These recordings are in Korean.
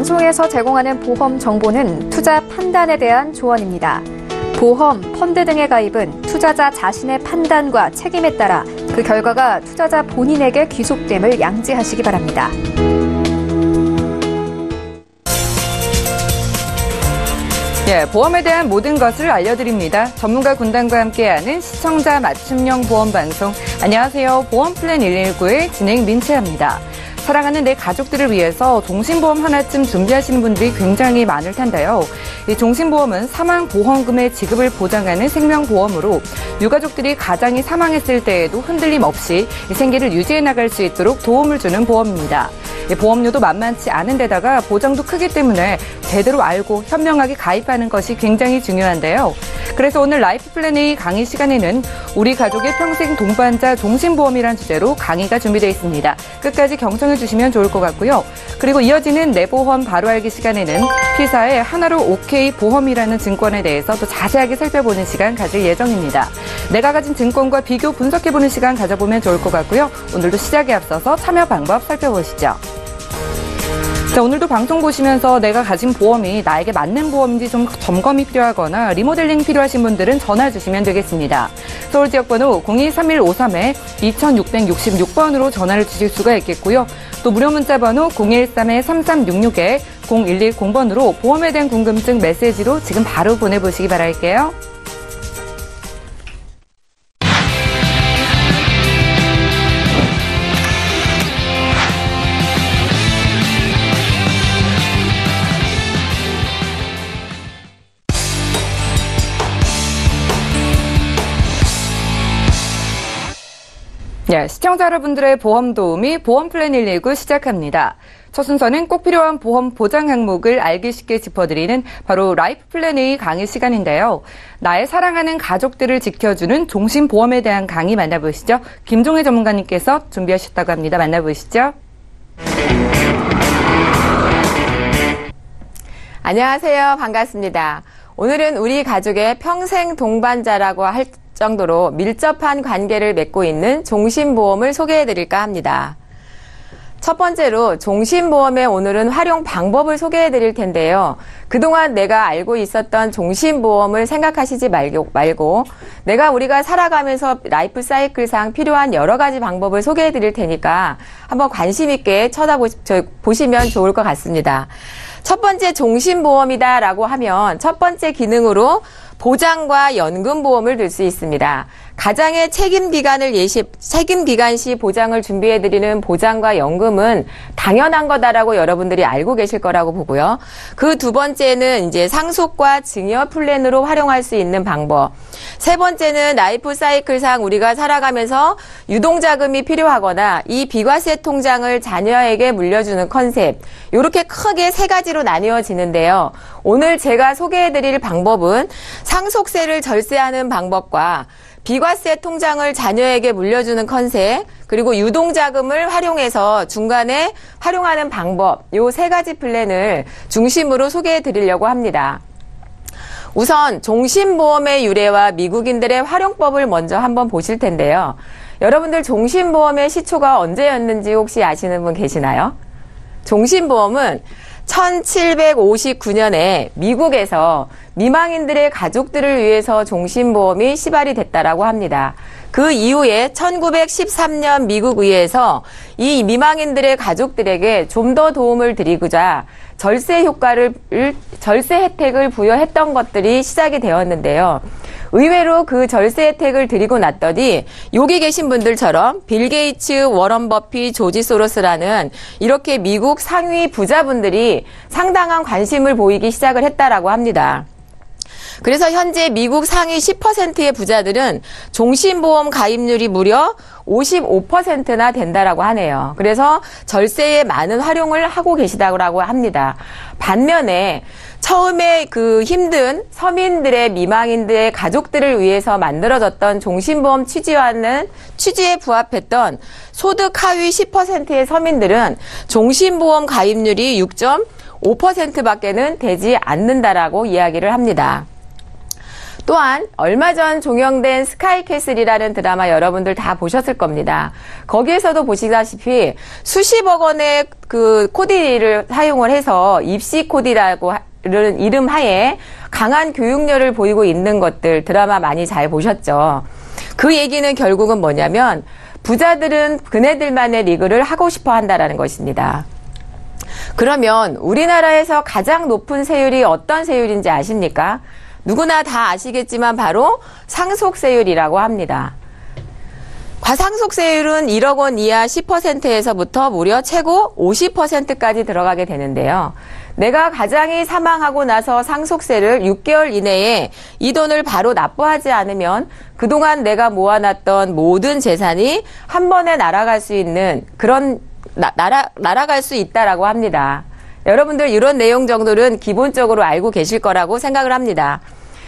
방송에서 제공하는 보험 정보는 투자 판단에 대한 조언입니다. 보험, 펀드 등의 가입은 투자자 자신의 판단과 책임에 따라 그 결과가 투자자 본인에게 귀속됨을 양지하시기 바랍니다. 보험에 대한 모든 것을 알려드립니다. 전문가 군단과 함께하는 시청자 맞춤형 보험 방송. 안녕하세요. 보험플랜 119의 진행 민채합니다. 사랑하는 내 가족들을 위해서 종신보험 하나쯤 준비하시는 분들이 굉장히 많을 텐데요. 이 종신보험은 사망보험금의 지급을 보장하는 생명보험으로 유가족들이 가장이 사망했을 때에도 흔들림 없이 생계를 유지해 나갈 수 있도록 도움을 주는 보험입니다. 보험료도 만만치 않은 데다가 보장도 크기 때문에 제대로 알고 현명하게 가입하는 것이 굉장히 중요한데요. 그래서 오늘 라이프 플랜 A 강의 시간에는 우리 가족의 평생 동반자 종신보험이란 주제로 강의가 준비되어 있습니다. 끝까지 경청해 주시면 좋을 것 같고요. 그리고 이어지는 내 보험 바로 알기 시간에는 P사의 하나로 OK 보험이라는 증권에 대해서 또 자세하게 살펴보는 시간 가질 예정입니다. 내가 가진 증권과 비교 분석해보는 시간 가져보면 좋을 것 같고요. 오늘도 시작에 앞서서 참여 방법 살펴보시죠. 자, 오늘도 방송 보시면서 내가 가진 보험이 나에게 맞는 보험인지 좀 점검이 필요하거나 리모델링 필요하신 분들은 전화 주시면 되겠습니다. 서울 지역번호 023153-2666번으로 전화를 주실 수가 있겠고요. 또 무료 문자번호 013-3366-0110번으로 보험에 대한 궁금증 메시지로 지금 바로 보내보시기 바랄게요. 시청자 여러분들의 보험 도우미 보험플랜 119 시작합니다. 첫 순서는 꼭 필요한 보험 보장 항목을 알기 쉽게 짚어드리는 바로 라이프 플랜 A 강의 시간인데요. 나의 사랑하는 가족들을 지켜주는 종신보험에 대한 강의 만나보시죠. 김종혜 전문가님께서 준비하셨다고 합니다. 만나보시죠. 안녕하세요. 반갑습니다. 오늘은 우리 가족의 평생 동반자라고 할 정도로 밀접한 관계를 맺고 있는 종신보험을 소개해드릴까 합니다. 첫 번째로 종신보험의 오늘은 활용 방법을 소개해드릴 텐데요. 그동안 내가 알고 있었던 종신보험을 생각하시지 말고 우리가 살아가면서 라이프 사이클상 필요한 여러 가지 방법을 소개해드릴 테니까 한번 관심 있게 쳐다보시면 좋을 것 같습니다. 첫 번째 종신보험이다라고 하면 첫 번째 기능으로 보장과 연금보험을 들 수 있습니다. 가장의 책임기간 시 보장을 준비해드리는 보장과 연금은 당연한 거다라고 여러분들이 알고 계실 거라고 보고요. 그 두 번째는 이제 상속과 증여 플랜으로 활용할 수 있는 방법. 세 번째는 라이프 사이클상 우리가 살아가면서 유동자금이 필요하거나 이 비과세 통장을 자녀에게 물려주는 컨셉. 이렇게 크게 세 가지로 나뉘어지는데요. 오늘 제가 소개해드릴 방법은 상속세를 절세하는 방법과 비과세 통장을 자녀에게 물려주는 컨셉, 그리고 유동자금을 활용해서 중간에 활용하는 방법, 요 세 가지 플랜을 중심으로 소개해 드리려고 합니다. 우선 종신보험의 유래와 미국인들의 활용법을 먼저 한번 보실 텐데요. 여러분들 종신보험의 시초가 언제였는지 혹시 아시는 분 계시나요? 종신보험은 1759년에 미국에서 미망인들의 가족들을 위해서 종신보험이 시발이 됐다라고 합니다. 그 이후에 1913년 미국 의회에서 이 미망인들의 가족들에게 좀 더 도움을 드리고자 절세 혜택을 부여했던 것들이 시작이 되었는데요. 의외로 그 절세 혜택을 드리고 났더니 여기 계신 분들처럼 빌 게이츠, 워런 버핏, 조지 소로스라는 이렇게 미국 상위 부자분들이 상당한 관심을 보이기 시작을 했다라고 합니다. 그래서 현재 미국 상위 10%의 부자들은 종신보험 가입률이 무려 55%나 된다라고 하네요. 그래서 절세에 많은 활용을 하고 계시다고 합니다. 반면에 처음에 그 힘든 서민들의 미망인들의 가족들을 위해서 만들어졌던 종신보험 취지에 부합했던 소득 하위 10%의 서민들은 종신보험 가입률이 6.5%밖에는 되지 않는다라고 이야기를 합니다. 또한 얼마 전 종영된 스카이캐슬이라는 드라마 여러분들 다 보셨을 겁니다. 거기에서도 보시다시피 수십억 원의 그 코디를 사용을 해서 입시 코디라고 하는 이름 하에 강한 교육열을 보이고 있는 것들 드라마 많이 잘 보셨죠. 그 얘기는 결국은 뭐냐면 부자들은 그네들만의 리그를 하고 싶어 한다라는 것입니다. 그러면 우리나라에서 가장 높은 세율이 어떤 세율인지 아십니까? 누구나 다 아시겠지만 바로 상속세율이라고 합니다. 과상속세율은 1억 원 이하 10%에서부터 무려 최고 50%까지 들어가게 되는데요. 내가 가장이 사망하고 나서 상속세를 6개월 이내에 이 돈을 바로 납부하지 않으면 그동안 내가 모아놨던 모든 재산이 한 번에 날아갈 수 있는 그런 날아갈 수 있다라고 합니다. 여러분들 이런 내용 정도는 기본적으로 알고 계실 거라고 생각을 합니다.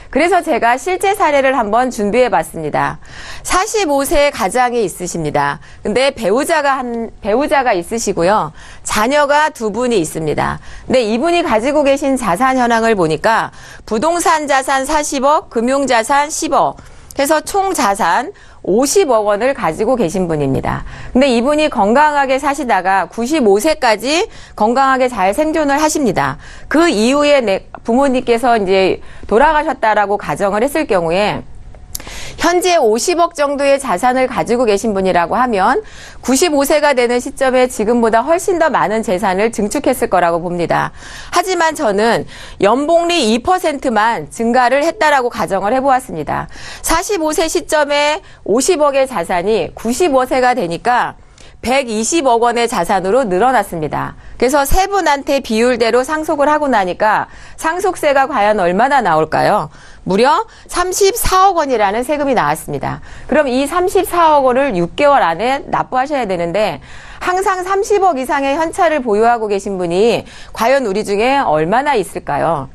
그래서 제가 실제 사례를 한번 준비해 봤습니다. 45세 가장이 있으십니다. 근데 배우자가 있으시고요. 자녀가 2분이 있습니다. 근데 이분이 가지고 계신 자산 현황을 보니까 부동산 자산 40억, 금융자산 10억 해서 총 자산 50억 원을 가지고 계신 분입니다. 근데 이분이 건강하게 사시다가 95세까지 건강하게 잘 생존을 하십니다. 그 이후에 부모님께서 이제 돌아가셨다라고 가정을 했을 경우에 현재 50억 정도의 자산을 가지고 계신 분이라고 하면 95세가 되는 시점에 지금보다 훨씬 더 많은 재산을 증축했을 거라고 봅니다. 하지만 저는 연복리 2%만 증가를 했다라고 가정을 해보았습니다. 45세 시점에 50억의 자산이 95세가 되니까 120억 원의 자산으로 늘어났습니다. 그래서 세 분한테 비율대로 상속을 하고 나니까 상속세가 과연 얼마나 나올까요? 무려 34억 원이라는 세금이 나왔습니다. 그럼 이 34억 원을 6개월 안에 납부하셔야 되는데 항상 30억 이상의 현찰을 보유하고 계신 분이 과연 우리 중에 얼마나 있을까요?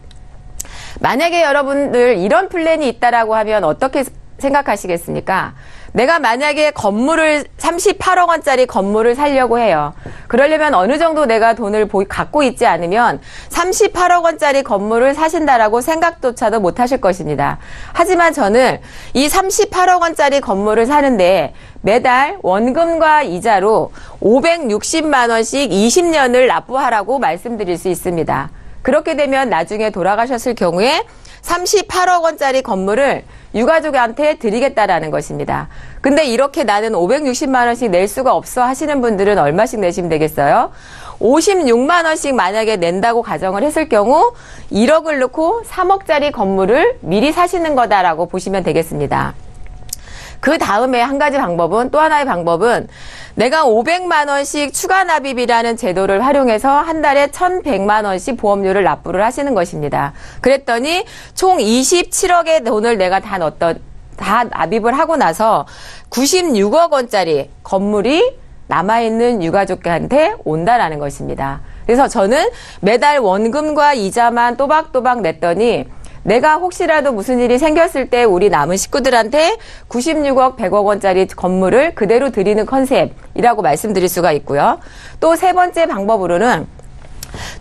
만약에 여러분들 이런 플랜이 있다라고 하면 어떻게 생각하시겠습니까? 내가 만약에 38억 원짜리 건물을 사려고 해요. 그러려면 어느 정도 내가 돈을 갖고 있지 않으면 38억 원짜리 건물을 사신다라고 생각조차도 못 하실 것입니다. 하지만 저는 이 38억 원짜리 건물을 사는데 매달 원금과 이자로 560만 원씩 20년을 납부하라고 말씀드릴 수 있습니다. 그렇게 되면 나중에 돌아가셨을 경우에 38억 원짜리 건물을 유가족한테 드리겠다라는 것입니다. 근데 이렇게 나는 560만 원씩 낼 수가 없어 하시는 분들은 얼마씩 내시면 되겠어요? 56만 원씩 만약에 낸다고 가정을 했을 경우 1억을 넣고 3억짜리 건물을 미리 사시는 거다라고 보시면 되겠습니다. 그 다음에 또 하나의 방법은 내가 500만 원씩 추가 납입이라는 제도를 활용해서 한 달에 1,100만 원씩 보험료를 납부를 하시는 것입니다. 그랬더니 총 27억의 돈을 내가 다 납입을 하고 나서 96억 원짜리 건물이 남아있는 유가족한테 온다라는 것입니다. 그래서 저는 매달 원금과 이자만 또박또박 냈더니 내가 혹시라도 무슨 일이 생겼을 때 우리 남은 식구들한테 96억 100억 원짜리 건물을 그대로 드리는 컨셉이라고 말씀드릴 수가 있고요. 또 세 번째 방법으로는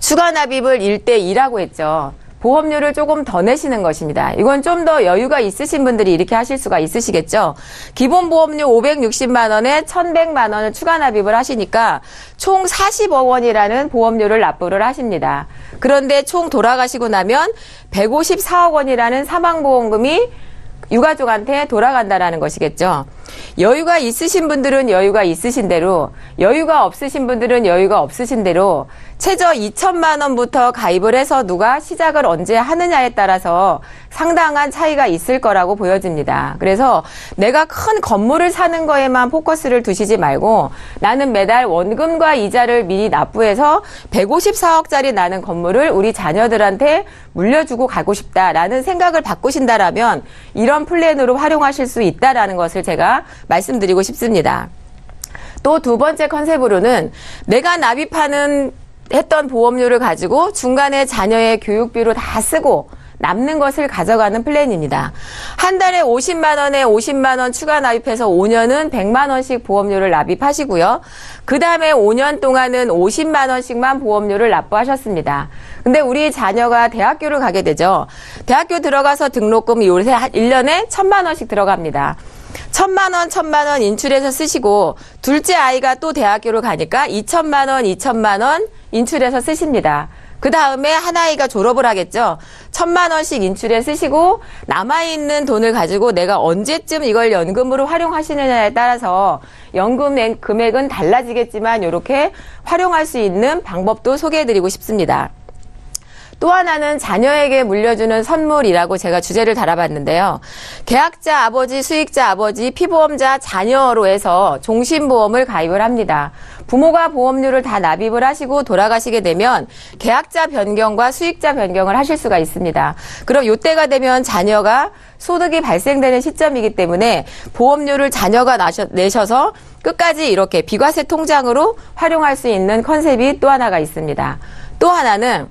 추가 납입을 1대2라고 했죠. 보험료를 조금 더 내시는 것입니다. 이건 좀 더 여유가 있으신 분들이 이렇게 하실 수가 있으시겠죠. 기본 보험료 560만 원에 1,100만 원을 추가 납입을 하시니까 총 40억 원이라는 보험료를 납부를 하십니다. 그런데 총 돌아가시고 나면 154억 원이라는 사망보험금이 유가족한테 돌아간다라는 것이겠죠. 여유가 있으신 분들은 여유가 있으신 대로, 여유가 없으신 분들은 여유가 없으신 대로 최저 2천만 원부터 가입을 해서 누가 시작을 언제 하느냐에 따라서 상당한 차이가 있을 거라고 보여집니다. 그래서 내가 큰 건물을 사는 거에만 포커스를 두시지 말고 나는 매달 원금과 이자를 미리 납부해서 154억짜리 나는 건물을 우리 자녀들한테 물려주고 가고 싶다라는 생각을 바꾸신다라면 이런 플랜으로 활용하실 수 있다라는 것을 제가 말씀드리고 싶습니다. 또 두 번째 컨셉으로는 내가 했던 보험료를 가지고 중간에 자녀의 교육비로 다 쓰고 남는 것을 가져가는 플랜입니다. 한 달에 50만 원에 50만 원 추가 납입해서 5년은 100만 원씩 보험료를 납입하시고요. 그 다음에 5년 동안은 50만 원씩만 보험료를 납부하셨습니다. 근데 우리 자녀가 대학교를 가게 되죠. 대학교 들어가서 등록금이 요새 1년에 1,000만 원씩 들어갑니다. 1,000만 원 인출해서 쓰시고 둘째 아이가 또 대학교를 가니까 2,000만 원 인출해서 쓰십니다. 그 다음에 한 아이가 졸업을 하겠죠. 1,000만 원씩 인출해 쓰시고 남아있는 돈을 가지고 내가 언제쯤 이걸 연금으로 활용하시느냐에 따라서 연금 금액은 달라지겠지만 이렇게 활용할 수 있는 방법도 소개해드리고 싶습니다. 또 하나는 자녀에게 물려주는 선물이라고 제가 주제를 달아봤는데요. 계약자 아버지, 수익자 아버지, 피보험자 자녀로 해서 종신보험을 가입을 합니다. 부모가 보험료를 다 납입을 하시고 돌아가시게 되면 계약자 변경과 수익자 변경을 하실 수가 있습니다. 그럼 이때가 되면 자녀가 소득이 발생되는 시점이기 때문에 보험료를 자녀가 내셔서 끝까지 이렇게 비과세 통장으로 활용할 수 있는 컨셉이 또 하나가 있습니다. 또 하나는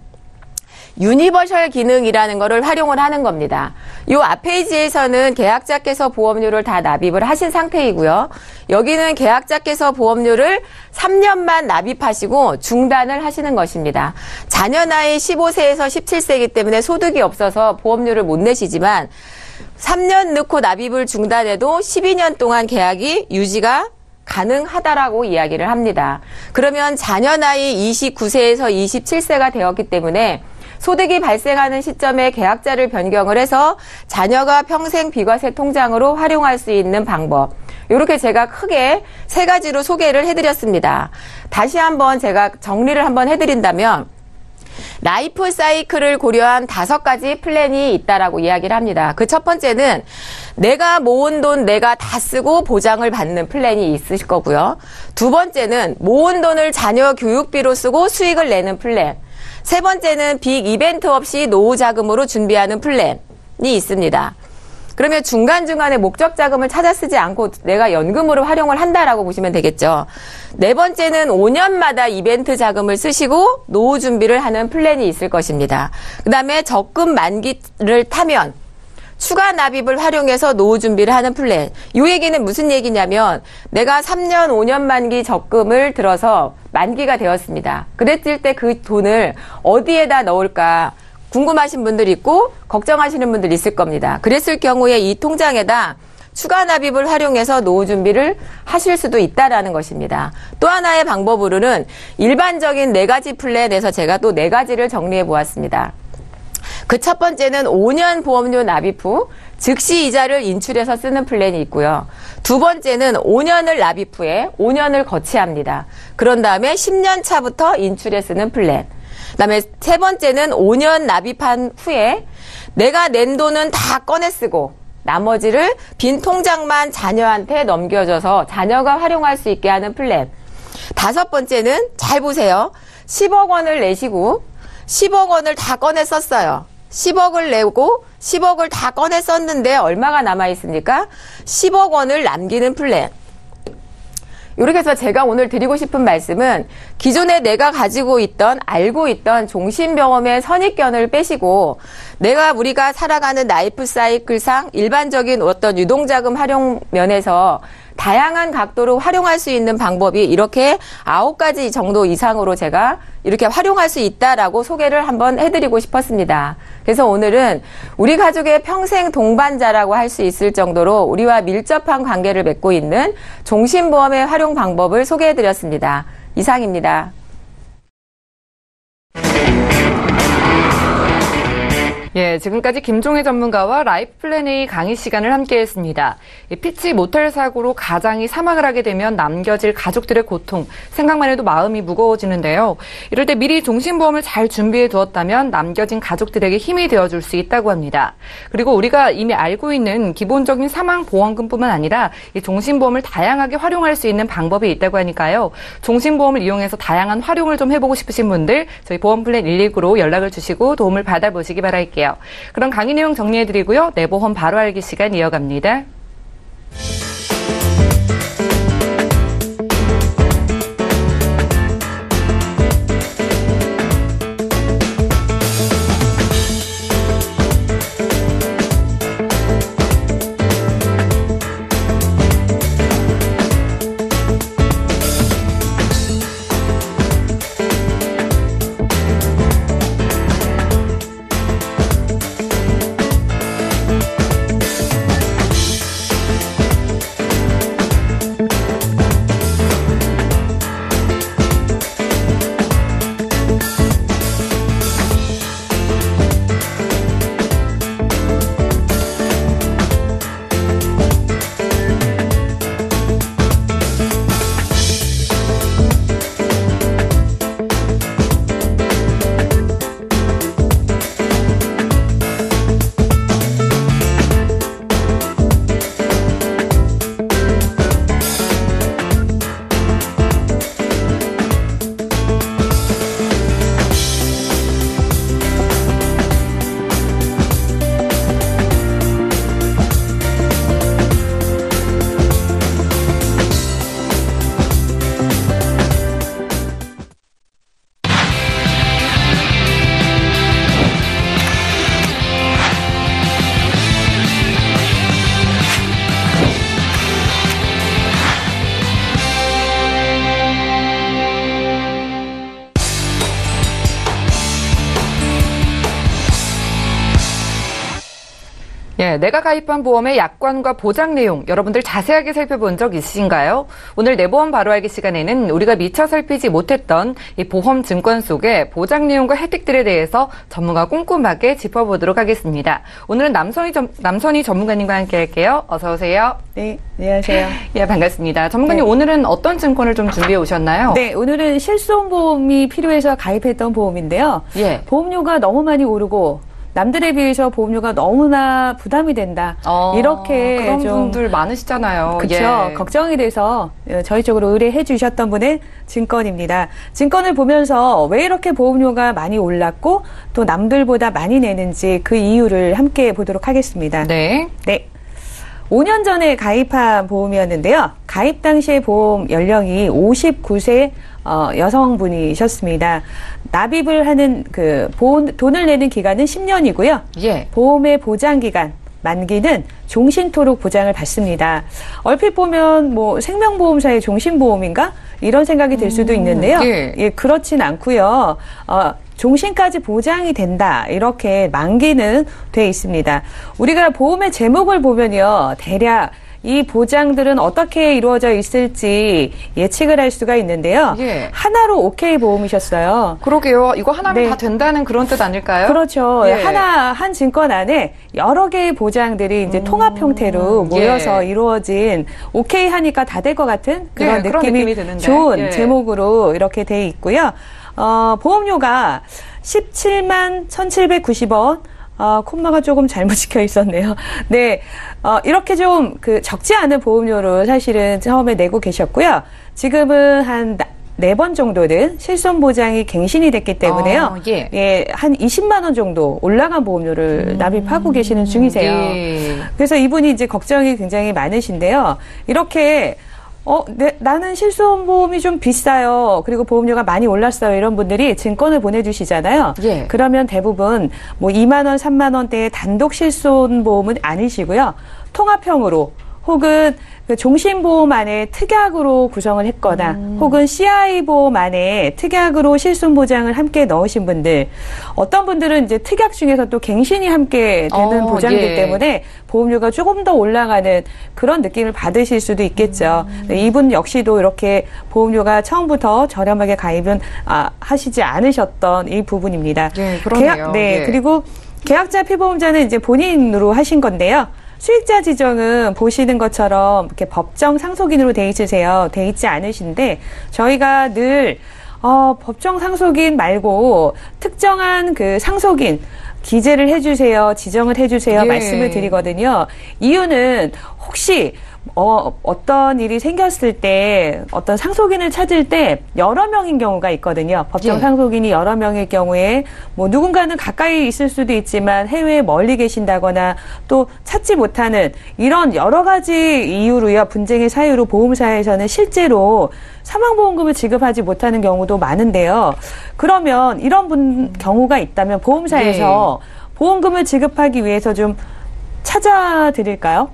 유니버셜 기능이라는 거를 활용을 하는 겁니다. 이 앞 페이지에서는 계약자께서 보험료를 다 납입을 하신 상태이고요. 여기는 계약자께서 보험료를 3년만 납입하시고 중단을 하시는 것입니다. 자녀 나이 15세에서 17세이기 때문에 소득이 없어서 보험료를 못 내시지만 3년 넣고 납입을 중단해도 12년 동안 계약이 유지가 가능하다라고 이야기를 합니다. 그러면 자녀 나이 29세에서 27세가 되었기 때문에 소득이 발생하는 시점에 계약자를 변경을 해서 자녀가 평생 비과세 통장으로 활용할 수 있는 방법. 이렇게 제가 크게 3가지로 소개를 해드렸습니다. 다시 한번 제가 정리를 한번 해드린다면 라이프 사이클을 고려한 5가지 플랜이 있다라고 이야기를 합니다. 그 첫 번째는 내가 모은 돈 내가 다 쓰고 보장을 받는 플랜이 있으실 거고요. 두 번째는 모은 돈을 자녀 교육비로 쓰고 수익을 내는 플랜. 세 번째는 빅 이벤트 없이 노후 자금으로 준비하는 플랜이 있습니다. 그러면 중간중간에 목적 자금을 찾아 쓰지 않고 내가 연금으로 활용을 한다라고 보시면 되겠죠. 네 번째는 5년마다 이벤트 자금을 쓰시고 노후 준비를 하는 플랜이 있을 것입니다. 그 다음에 적금 만기를 타면 추가 납입을 활용해서 노후 준비를 하는 플랜. 이 얘기는 무슨 얘기냐면 내가 3년, 5년 만기 적금을 들어서 만기가 되었습니다. 그랬을 때 그 돈을 어디에다 넣을까 궁금하신 분들 있고 걱정하시는 분들 있을 겁니다. 그랬을 경우에 이 통장에다 추가 납입을 활용해서 노후 준비를 하실 수도 있다라는 것입니다. 또 하나의 방법으로는 일반적인 4가지 플랜에서 제가 또 4가지를 정리해 보았습니다. 그 첫 번째는 5년 보험료 납입 후 즉시 이자를 인출해서 쓰는 플랜이 있고요. 두 번째는 5년을 납입 후에 5년을 거치합니다. 그런 다음에 10년 차부터 인출해 쓰는 플랜. 그다음에 세 번째는 5년 납입한 후에 내가 낸 돈은 다 꺼내 쓰고 나머지를 빈 통장만 자녀한테 넘겨줘서 자녀가 활용할 수 있게 하는 플랜. 다섯 번째는 잘 보세요. 10억 원을 내시고 10억 원을 다 꺼내 썼어요. 10억을 내고 10억을 다 꺼내 썼는데 얼마가 남아있습니까? 10억 원을 남기는 플랜. 이렇게 해서 제가 오늘 드리고 싶은 말씀은 기존에 내가 가지고 있던 알고 있던 종신병원의 선입견을 빼시고 우리가 살아가는 라이프 사이클상 일반적인 어떤 유동자금 활용 면에서 다양한 각도로 활용할 수 있는 방법이 이렇게 9가지 정도 이상으로 제가 이렇게 활용할 수 있다라고 소개를 한번 해드리고 싶었습니다. 그래서 오늘은 우리 가족의 평생 동반자라고 할 수 있을 정도로 우리와 밀접한 관계를 맺고 있는 종신보험의 활용 방법을 소개해드렸습니다. 이상입니다. 예, 지금까지 김종혜 전문가와 라이프 플랜 A 강의 시간을 함께했습니다. 피치 모텔 사고로 가장이 사망을 하게 되면 남겨질 가족들의 고통, 생각만 해도 마음이 무거워지는데요. 이럴 때 미리 종신보험을 잘 준비해 두었다면 남겨진 가족들에게 힘이 되어줄 수 있다고 합니다. 그리고 우리가 이미 알고 있는 기본적인 사망보험금뿐만 아니라 이 종신보험을 다양하게 활용할 수 있는 방법이 있다고 하니까요. 종신보험을 이용해서 다양한 활용을 좀 해보고 싶으신 분들 저희 보험플랜 119로 연락을 주시고 도움을 받아보시기 바랄게요. 그럼 강의 내용 정리해드리고요. 내 보험 바로 알기 시간 이어갑니다. 예, 내가 가입한 보험의 약관과 보장 내용 여러분들 자세하게 살펴본 적 있으신가요? 오늘 내 보험 바로 알기 시간에는 우리가 미처 살피지 못했던 이 보험 증권 속의 보장 내용과 혜택들에 대해서 전문가 꼼꼼하게 짚어보도록 하겠습니다. 오늘은 남선희 전문가님과 함께 할게요. 어서 오세요. 네, 안녕하세요. 예, 반갑습니다. 전문가님, 네. 오늘은 어떤 증권을 좀 준비해 오셨나요? 네, 오늘은 실손보험이 필요해서 가입했던 보험인데요. 예. 보험료가 너무 많이 오르고 남들에 비해서 보험료가 너무나 부담이 된다. 이렇게 그런 좀 분들 많으시잖아요. 그렇죠. 예. 걱정이 돼서 저희 쪽으로 의뢰해 주셨던 분의 증권입니다. 증권을 보면서 왜 이렇게 보험료가 많이 올랐고 또 남들보다 많이 내는지 그 이유를 함께 보도록 하겠습니다. 네. 네. 5년 전에 가입한 보험이었는데요. 가입 당시의 보험 연령이 59세 여성분이셨습니다. 납입을 하는 돈을 내는 기간은 10년이고요. 예. 보험의 보장 기간, 만기는 종신토록 보장을 받습니다. 얼핏 보면 뭐 생명보험사의 종신보험인가? 이런 생각이 들 수도 있는데요. 예. 그렇진 않고요. 종신까지 보장이 된다. 이렇게 만기는 돼 있습니다. 우리가 보험의 제목을 보면요. 대략 이 보장들은 어떻게 이루어져 있을지 예측을 할 수가 있는데요. 예. 하나로 오케이 보험이셨어요. 그러게요. 이거 하나면 네. 다 된다는 그런 뜻 아닐까요? 그렇죠. 예. 한 증권 안에 여러 개의 보장들이 이제 통합 형태로 모여서 예. 이루어진 오케이 하니까 다 될 것 같은 그런, 예, 그런 느낌이 느낌이 드는데. 좋은 예. 제목으로 이렇게 돼 있고요. 보험료가 17만 1,790원. 콤마가 조금 잘못 찍혀 있었네요. 네. 이렇게 좀 적지 않은 보험료를 사실은 처음에 내고 계셨고요. 지금은 한 4번 정도는 실손 보장이 갱신이 됐기 때문에요. 예. 한 20만 원 정도 올라간 보험료를 납입하고 계시는 중이세요. 예. 그래서 이분이 이제 걱정이 굉장히 많으신데요. 이렇게 나는 실손보험이 좀 비싸요. 그리고 보험료가 많이 올랐어요. 이런 분들이 증권을 보내주시잖아요. 예. 그러면 대부분 뭐 2만 원, 3만 원대의 단독 실손보험은 아니시고요. 통합형으로 혹은 종신보험 안에 특약으로 구성을 했거나 혹은 CI보험 안에 특약으로 실손보장을 함께 넣으신 분들, 어떤 분들은 이제 특약 중에서 또 갱신이 함께 되는 보장이기 예. 때문에 보험료가 조금 더 올라가는 그런 느낌을 받으실 수도 있겠죠. 이분 역시도 이렇게 보험료가 처음부터 저렴하게 가입은 하시지 않으셨던 이 부분입니다. 예, 그러네요. 예. 그리고 계약자 피보험자는 이제 본인으로 하신 건데요. 수익자 지정은 보시는 것처럼 이렇게 법정 상속인으로 돼 있으세요. 돼 있지 않으신데 저희가 늘 법정 상속인 말고 특정한 상속인 기재를 해주세요, 지정을 해주세요 예. 말씀을 드리거든요. 이유는 혹시 어떤 일이 생겼을 때 어떤 상속인을 찾을 때 여러 명인 경우가 있거든요. 법정 예. 상속인이 여러 명일 경우에 뭐 누군가는 가까이 있을 수도 있지만 해외에 멀리 계신다거나 또 찾지 못하는 이런 여러 가지 이유로요. 분쟁의 사유로 보험사에서는 실제로 사망보험금을 지급하지 못하는 경우도 많은데요. 그러면 이런 경우가 있다면 보험사에서 보험금을 지급하기 위해서 좀 찾아드릴까요?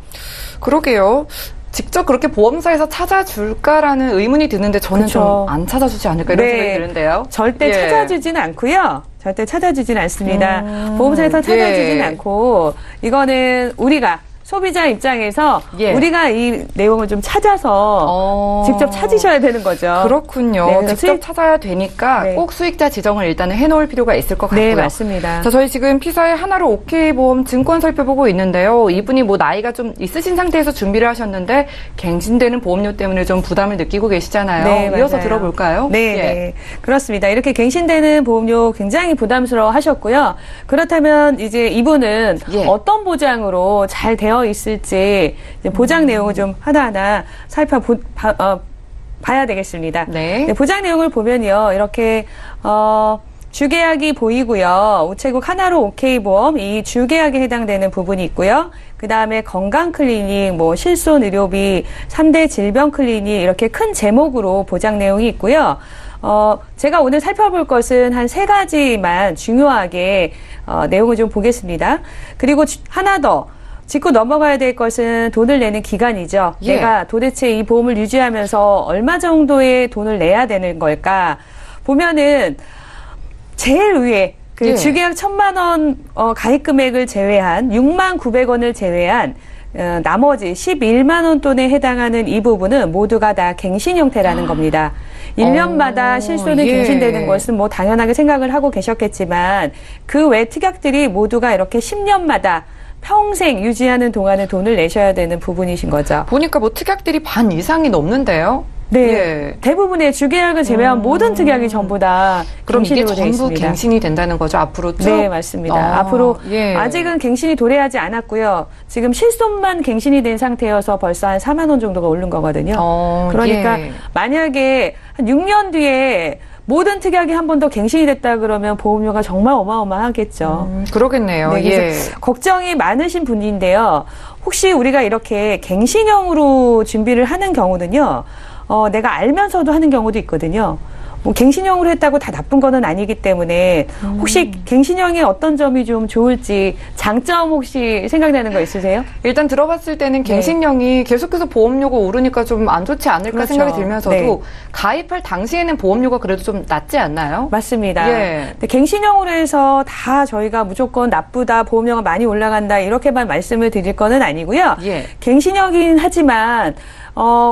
그러게요. 직접 그렇게 보험사에서 찾아줄까라는 의문이 드는데 저는 그쵸. 좀 안 찾아주지 않을까 이런 네. 생각이 드는데요. 절대 예. 찾아주진 않고요. 절대 찾아주진 않습니다. 보험사에서 찾아주진 예. 않고 이거는 우리가 소비자 입장에서 예. 우리가 이 내용을 좀 찾아서 직접 찾으셔야 되는 거죠. 그렇군요. 네, 직접 찾아야 되니까 네. 꼭 수익자 지정을 일단은 해놓을 필요가 있을 것 같고요. 네, 맞습니다. 자, 저희 지금 피사의 하나로 오케이 보험 증권 살펴보고 있는데요. 이분이 뭐 나이가 좀 있으신 상태에서 준비를 하셨는데 갱신되는 보험료 때문에 좀 부담을 느끼고 계시잖아요. 네, 이어서 맞아요. 들어볼까요? 네, 예. 네. 그렇습니다. 이렇게 갱신되는 보험료 굉장히 부담스러워 하셨고요. 그렇다면 이제 이분은 예. 어떤 보장으로 잘 되어 있을지 이제 보장 내용을 좀 하나하나 봐야 되겠습니다. 네. 보장 내용을 보면요. 이렇게, 주계약이 보이고요. 우체국 하나로 오케이 보험, 이 주계약에 해당되는 부분이 있고요. 그 다음에 건강 클리닉, 실손 의료비, 3대 질병 클리닉, 이렇게 큰 제목으로 보장 내용이 있고요. 제가 오늘 살펴볼 것은 한 3가지만 중요하게, 내용을 좀 보겠습니다. 그리고 하나 더. 짚고 넘어가야 될 것은 돈을 내는 기간이죠. 예. 내가 도대체 이 보험을 유지하면서 얼마 정도의 돈을 내야 되는 걸까? 보면은 제일 위에 그 예. 주계약 1,000만 원 가입 금액을 제외한 6만 900원을 제외한 나머지 11만 원 돈에 해당하는 이 부분은 모두가 다 갱신 형태라는 겁니다. 1년마다 실손이 예. 갱신되는 것은 뭐 당연하게 생각을 하고 계셨겠지만 그 외 특약들이 모두가 이렇게 10년마다 평생 유지하는 동안에 돈을 내셔야 되는 부분이신 거죠. 보니까 뭐 특약들이 반 이상이 넘는데요. 네, 예. 대부분의 주계약을 제외한 모든 특약이 전부 다 그럼 이게 갱신으로 되어 전부 있습니다. 갱신이 된다는 거죠, 앞으로 쭉? 네, 맞습니다. 앞으로 예. 아직은 갱신이 도래하지 않았고요. 지금 실손만 갱신이 된 상태여서 벌써 한 4만 원 정도가 오른 거거든요. 그러니까 예. 만약에 한 6년 뒤에 모든 특약이 한 번 더 갱신이 됐다 그러면 보험료가 정말 어마어마하겠죠. 그러겠네요. 네, 그래서 걱정이 많으신 분인데요. 혹시 우리가 이렇게 갱신형으로 준비를 하는 경우는요. 내가 알면서도 하는 경우도 있거든요. 뭐 갱신형으로 했다고 다 나쁜 거는 아니기 때문에 혹시 갱신형의 어떤 점이 좀 좋을지 장점 혹시 생각나는 거 있으세요? 일단 들어봤을 때는 갱신형이 계속해서 보험료가 오르니까 좀 안 좋지 않을까 그렇죠. 생각이 들면서도 네. 가입할 당시에는 보험료가 그래도 좀 낮지 않나요? 맞습니다. 예. 근데 갱신형으로 해서 다 저희가 무조건 나쁘다, 보험료가 많이 올라간다 이렇게만 말씀을 드릴 거는 아니고요. 예. 갱신형이긴 하지만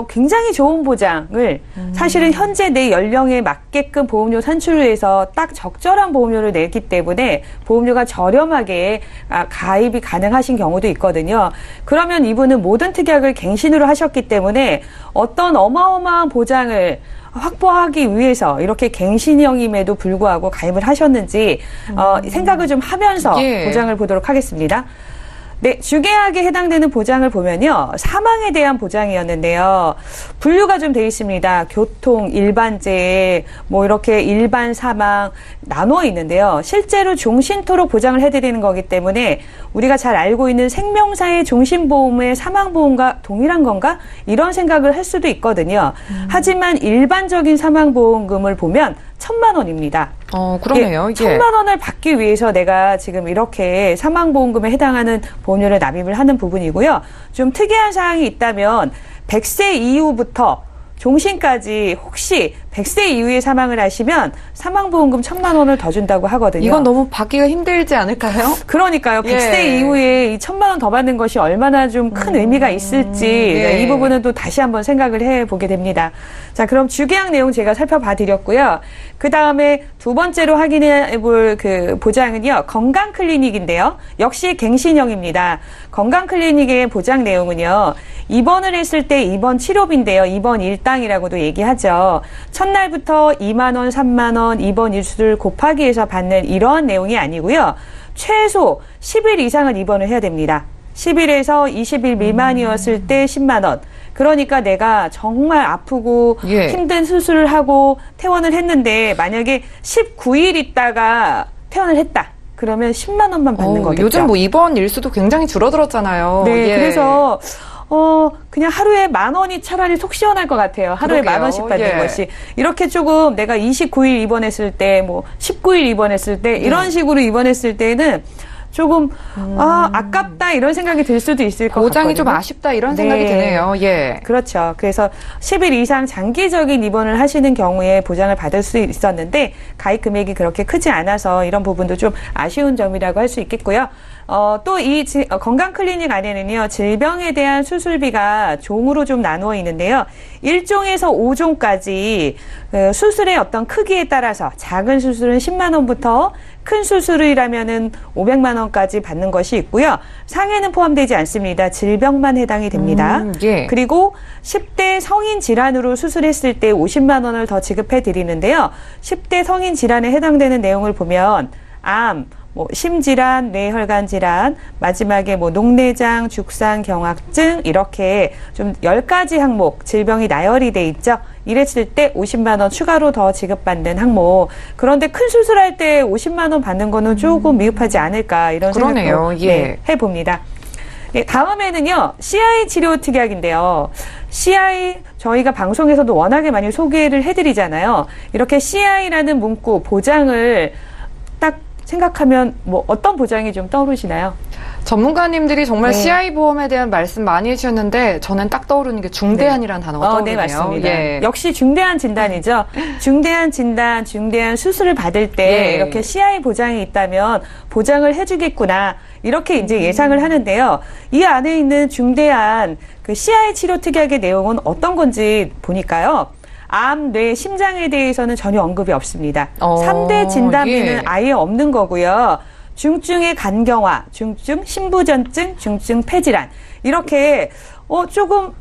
굉장히 좋은 보장을 사실은 현재 내 연령에 맞게끔 보험료 산출을 해서 딱 적절한 보험료를 내기 때문에 보험료가 저렴하게 가입이 가능하신 경우도 있거든요. 그러면 이분은 모든 특약을 갱신으로 하셨기 때문에 어떤 어마어마한 보장을 확보하기 위해서 이렇게 갱신형임에도 불구하고 가입을 하셨는지 생각을 좀 하면서 예. 보장을 보도록 하겠습니다. 네, 주계약에 해당되는 보장을 보면요. 사망에 대한 보장이었는데요. 분류가 좀 돼 있습니다. 교통, 일반재해, 뭐 이렇게 일반 사망 나누어 있는데요. 실제로 종신토록 보장을 해드리는 거기 때문에 우리가 잘 알고 있는 생명사의 종신보험의 사망보험과 동일한 건가? 이런 생각을 할 수도 있거든요. 하지만 일반적인 사망보험금을 보면 1,000만 원입니다. 그러네요. 예, 1,000만 원을 받기 위해서 내가 지금 이렇게 사망보험금에 해당하는 보험료를 납입을 하는 부분이고요. 좀 특이한 사항이 있다면 100세 이후부터 종신까지 혹시 100세 이후에 사망을 하시면 사망보험금 1,000만 원을 더 준다고 하거든요. 이건 너무 받기가 힘들지 않을까요? 그러니까요. 100세 예. 이후에 이 1,000만 원 더 받는 것이 얼마나 좀 큰 의미가 있을지 예. 네, 이 부분은 또 다시 한번 생각을 해보게 됩니다. 자, 그럼 주계약 내용 제가 살펴봐 드렸고요. 그 다음에 두 번째로 확인해 볼 그 보장은요. 건강클리닉인데요. 역시 갱신형입니다. 건강클리닉의 보장 내용은요. 입원을 했을 때 입원 치료비인데요. 입원 일당이라고도 얘기하죠. 첫날부터 2만 원, 3만 원 입원 일수를 곱하기 해서 받는 이러한 내용이 아니고요. 최소 10일 이상은 입원을 해야 됩니다. 10일에서 20일 미만이었을 때 10만 원. 그러니까 내가 정말 아프고 예. 힘든 수술을 하고 퇴원을 했는데 만약에 19일 있다가 퇴원을 했다. 그러면 10만 원만 받는 거겠죠. 요즘 뭐 입원 일수도 굉장히 줄어들었잖아요. 네, 예. 그래서 그냥 하루에 10,000원이 차라리 속 시원할 것 같아요. 하루에 그러게요. 10,000원씩 받는 예. 것이. 이렇게 조금 내가 29일 입원했을 때, 뭐 19일 입원했을 때 이런 식으로 입원했을 때는 조금 아깝다 이런 생각이 들 수도 있을 것 같거든요. 보장이 좀 아쉽다 이런 생각이 네. 드네요. 예. 그렇죠. 그래서 10일 이상 장기적인 입원을 하시는 경우에 보장을 받을 수 있었는데 가입 금액이 그렇게 크지 않아서 이런 부분도 좀 아쉬운 점이라고 할 수 있겠고요. 또 이 건강클리닉 안에는요, 질병에 대한 수술비가 종으로 좀 나누어 있는데요. 1종에서 5종까지 수술의 어떤 크기에 따라서 작은 수술은 10만 원부터 큰 수술이라면은 500만 원까지 받는 것이 있고요. 상해는 포함되지 않습니다. 질병만 해당이 됩니다. 예. 그리고 10대 성인 질환으로 수술했을 때 50만 원을 더 지급해 드리는데요. 10대 성인 질환에 해당되는 내용을 보면 암, 뭐 심질환, 뇌혈관 질환, 마지막에 뭐 녹내장, 죽산, 경화증 이렇게 좀 10가지 항목 질병이 나열이 돼 있죠. 이랬을 때 50만 원 추가로 더 지급받는 항목. 그런데 큰 수술할 때 50만 원 받는 거는 조금 미흡하지 않을까 이런 그러네요. 생각도 예. 해봅니다. 네, 다음에는요. CI 치료 특약인데요. CI 저희가 방송에서도 워낙에 많이 소개를 해드리잖아요. 이렇게 CI라는 문구 보장을 딱 생각하면 뭐 어떤 보장이 좀 떠오르시나요? 전문가님들이 정말 네. CI 보험에 대한 말씀 많이 해주셨는데 저는 딱 떠오르는 게 중대한이라는 단어가 떠오르네요. 네, 맞습니다. 예. 역시 중대한 진단이죠. 중대한 진단, 중대한 수술을 받을 때 예. 이렇게 CI 보장이 있다면 보장을 해주겠구나. 이렇게 이제 예상을 하는데요. 이 안에 있는 중대한 그 CI 치료 특약의 내용은 어떤 건지 보니까요. 암, 뇌, 심장에 대해서는 전혀 언급이 없습니다. 3대 진단비는 예. 아예 없는 거고요. 중증의 간경화, 중증 신부전증, 중증 폐질환 이렇게 조금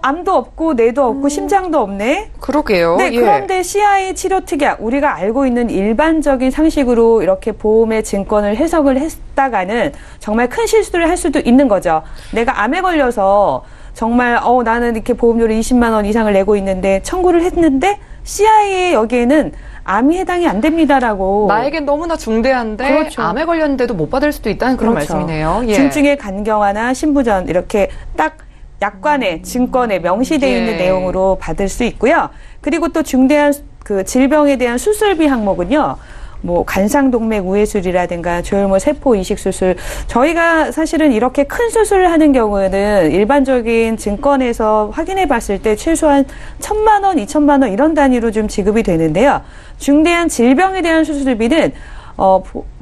암도 없고 뇌도 없고 심장도 없네. 그러게요. 네, 예. 그런데 CI 치료 특약 우리가 알고 있는 일반적인 상식으로 이렇게 보험의 증권을 해석을 했다가는 정말 큰 실수를 할 수도 있는 거죠. 내가 암에 걸려서 정말 나는 이렇게 보험료를 20만 원 이상을 내고 있는데 청구를 했는데 CI에 여기에는 암이 해당이 안 됩니다라고. 나에겐 너무나 중대한데 그렇죠. 암에 걸렸는데도 못 받을 수도 있다는 그런 그렇죠. 말씀이네요. 예. 중증의 간경화나 신부전 이렇게 딱 약관에 증권에 명시되어 예. 있는 내용으로 받을 수 있고요. 그리고 또 중대한 그 질병에 대한 수술비 항목은요. 뭐 간상동맥 우회술이라든가 조혈모 세포 이식 수술 저희가 사실은 이렇게 큰 수술을 하는 경우에는 일반적인 증권에서 확인해 봤을 때 최소한 1,000만 원, 2,000만 원 이런 단위로 좀 지급이 되는데요. 중대한 질병에 대한 수술비는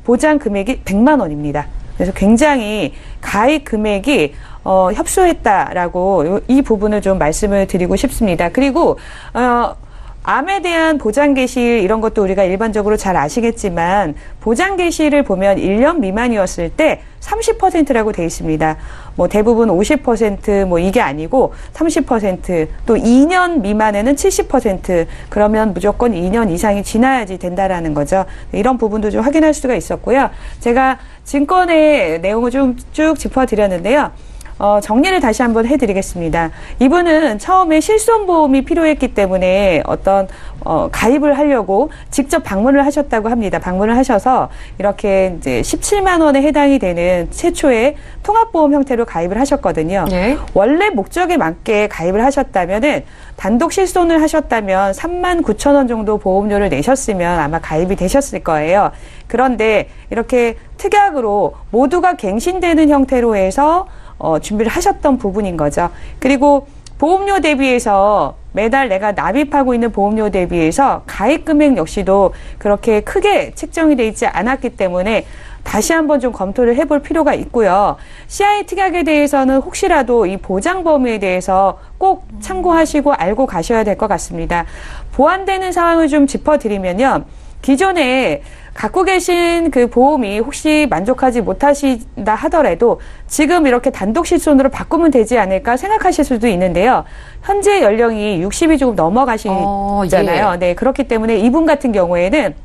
보장 금액이 100만 원입니다. 그래서 굉장히 가입 금액이 협소했다라고 이 부분을 좀 말씀을 드리고 싶습니다. 그리고 암에 대한 보장 개시일 이런 것도 우리가 일반적으로 잘 아시겠지만 보장 개시일을 보면 1년 미만이었을 때 30%라고 돼 있습니다. 뭐 대부분 50% 뭐 이게 아니고 30% 또 2년 미만에는 70% 그러면 무조건 2년 이상이 지나야지 된다라는 거죠. 이런 부분도 좀 확인할 수가 있었고요. 제가 증권의 내용을 좀 쭉 짚어드렸는데요. 정리를 다시 한번 해드리겠습니다. 이분은 처음에 실손보험이 필요했기 때문에 가입을 하려고 직접 방문을 하셨다고 합니다. 방문을 하셔서 이렇게 이제 17만 원에 해당이 되는 최초의 통합보험 형태로 가입을 하셨거든요. 예. 원래 목적에 맞게 가입을 하셨다면은 단독 실손을 하셨다면 3만 9천 원 정도 보험료를 내셨으면 아마 가입이 되셨을 거예요. 그런데 이렇게 특약으로 모두가 갱신되는 형태로 해서 준비를 하셨던 부분인 거죠. 그리고 보험료 대비해서 매달 내가 납입하고 있는 보험료 대비해서 가입 금액 역시도 그렇게 크게 책정이 되어 있지 않았기 때문에 다시 한번 좀 검토를 해볼 필요가 있고요. CI 특약에 대해서는 혹시라도 이 보장 범위에 대해서 꼭 참고하시고 알고 가셔야 될 것 같습니다. 보완되는 상황을 좀 짚어드리면요. 기존에 갖고 계신 그 보험이 혹시 만족하지 못하신다 하더라도 지금 이렇게 단독 실손으로 바꾸면 되지 않을까 생각하실 수도 있는데요. 현재 연령이 60이 조금 넘어가시잖아요. 예. 네, 그렇기 때문에 이분 같은 경우에는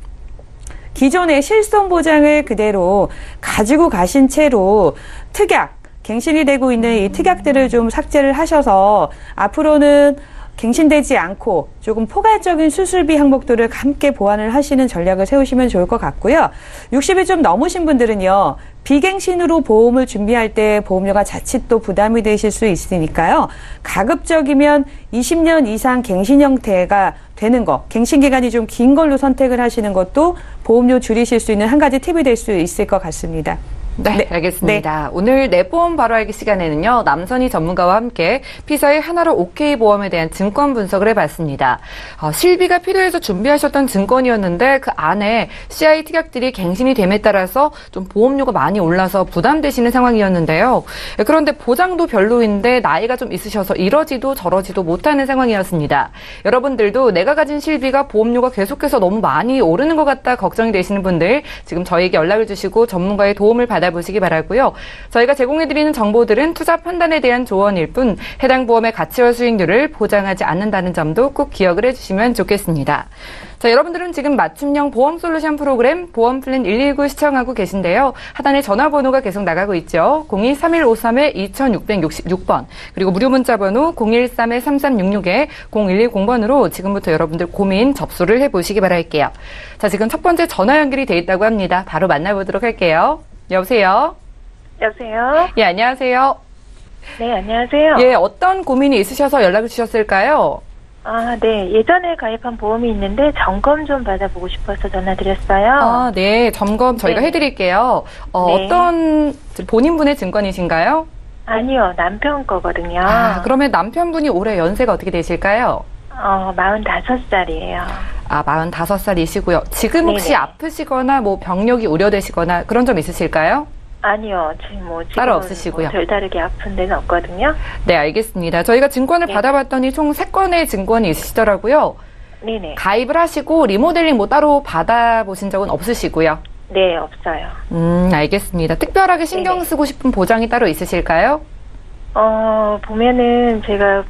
기존의 실손 보장을 그대로 가지고 가신 채로 특약, 갱신이 되고 있는 이 특약들을 좀 삭제를 하셔서 앞으로는 갱신되지 않고 조금 포괄적인 수술비 항목들을 함께 보완을 하시는 전략을 세우시면 좋을 것 같고요. 60이 좀 넘으신 분들은요. 비갱신으로 보험을 준비할 때 보험료가 자칫 또 부담이 되실 수 있으니까요. 가급적이면 20년 이상 갱신 형태가 되는 거, 갱신 기간이 좀 긴 걸로 선택을 하시는 것도 보험료 줄이실 수 있는 한 가지 팁이 될 수 있을 것 같습니다. 네, 알겠습니다. 오늘 내보험 바로 알기 시간에는요, 남선희 전문가와 함께 피서의 하나로 OK 보험에 대한 증권 분석을 해봤습니다. 실비가 필요해서 준비하셨던 증권이었는데 그 안에 CI 특약들이 갱신이 됨에 따라서 좀 보험료가 많이 올라서 부담되시는 상황이었는데요. 그런데 보장도 별로인데 나이가 좀 있으셔서 이러지도 저러지도 못하는 상황이었습니다. 여러분들도 내가 가진 실비가 보험료가 계속해서 너무 많이 오르는 것 같다 걱정이 되시는 분들 지금 저희에게 연락을 주시고 전문가의 도움을 받아보시기 바라고요. 저희가 제공해드리는 정보들은 투자 판단에 대한 조언일 뿐 해당 보험의 가치와 수익률을 보장하지 않는다는 점도 꼭 기억을 해주시면 좋겠습니다. 자, 여러분들은 지금 맞춤형 보험 솔루션 프로그램 보험 플랜 119 시청하고 계신데요. 하단에 전화번호가 계속 나가고 있죠. 02-3153-2666번 그리고 무료 문자번호 013-3366-0110번으로 지금부터 여러분들 고민 접수를 해보시기 바랄게요. 자, 지금 첫 번째 전화 연결이 돼 있다고 합니다. 바로 만나보도록 할게요. 여보세요? 여보세요? 예, 안녕하세요. 네, 안녕하세요. 예, 어떤 고민이 있으셔서 연락을 주셨을까요? 아, 네. 예전에 가입한 보험이 있는데 점검 좀 받아보고 싶어서 전화드렸어요. 아, 네. 점검 저희가 네. 해드릴게요. 네. 어떤 본인분의 증권이신가요? 아니요, 남편 거거든요. 아, 그러면 남편분이 올해 연세가 어떻게 되실까요? 45살이에요. 아, 45살이시고요. 지금 혹시 네네. 아프시거나 뭐 병력이 우려되시거나 그런 점 있으실까요? 아니요, 지금 따로 없으시고요. 별다르게 아픈 데는 없거든요. 네, 알겠습니다. 저희가 증권을 네. 받아봤더니 총 3건의 증권이 있으시더라고요. 네네. 가입을 하시고 리모델링 뭐 따로 받아보신 적은 없으시고요. 네, 없어요. 알겠습니다. 특별하게 신경 네네. 쓰고 싶은 보장이 따로 있으실까요? 보면은 제가